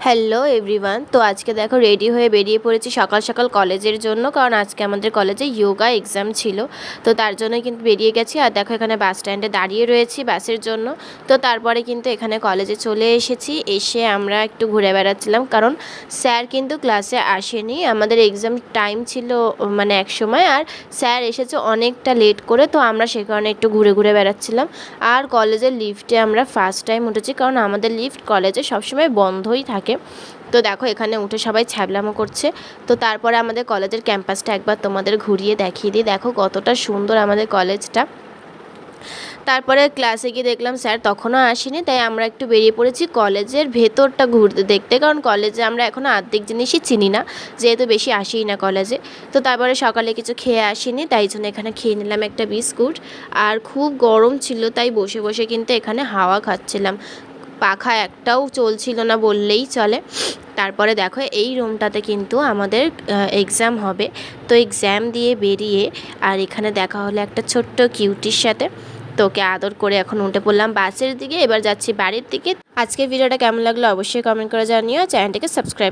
Hello everyone. তো আজকে দেখো রেডি হয়ে বেরিয়ে পড়েছি সকাল সকাল কলেজের জন্য, কারণ আজকে আমাদের কলেজে যোগা এক্সাম ছিল। তো তার জন্যই কিন্তু বেরিয়ে গেছি। আর দেখো এখানে বাস স্ট্যান্ডে দাঁড়িয়ে রয়েছি বাসের জন্য। তো তারপরে কিন্তু এখানে কলেজে চলে এসেছি। এসে আমরা একটু ঘুরে বেড়াচ্ছিলাম, কারণ স্যার কিন্তু ক্লাসে আসেনি। আমাদের এক্সাম টাইম ছিল মানে এক সময়, আর স্যার এসেছে অনেকটা লেট করে। তো আমরা সে কারণে একটু ঘুরে ঘুরে বেড়াচ্ছিলাম। আর কলেজের লিফটে আমরা ফার্স্ট টাইম উঠেছি, কারণ আমাদের লিফট কলেজে সবসময় বন্ধই থাকে। তো দেখো এখানে উঠে সবাই ছ্যাবলামো করছে। তো তারপরে আমাদের কলেজের ক্যাম্পাসটা একবার তোমাদের ঘুরিয়ে দেখিয়ে দিই। দেখো কতটা সুন্দর আমাদের কলেজটা। তারপরে ক্লাসে গিয়ে দেখলাম স্যার তখনও আসেনি, তাই আমরা একটু বেরিয়ে পড়েছি কলেজের ভেতরটা ঘুরতে দেখতে, কারণ কলেজে আমরা এখনও অর্ধেক জিনিসই চিনি না, যেহেতু বেশি আসিই না কলেজে। তো তারপরে সকালে কিছু খেয়ে আসিনি, তাই জন্য এখানে খেয়ে নিলাম একটা বিস্কুট। আর খুব গরম ছিল, তাই বসে বসে কিন্তু এখানে হাওয়া খাচ্ছিলাম। পাখা একটাও চলছিল না বললেই চলে। তারপরে দেখো এই রুমটাতে কিন্তু আমাদের এক্সাম হবে। তো এক্সাম দিয়ে বেরিয়ে আর এখানে দেখা হলো একটা ছোট্ট কিউটির সাথে। তোকে আদর করে এখন উঠে পড়লাম বাসের দিকে, এবার যাচ্ছি বাড়ির দিকে। আজকের ভিডিওটা কেমন লাগলো অবশ্যই কমেন্ট করে জানিও, চ্যানেলটাকে সাবস্ক্রাইব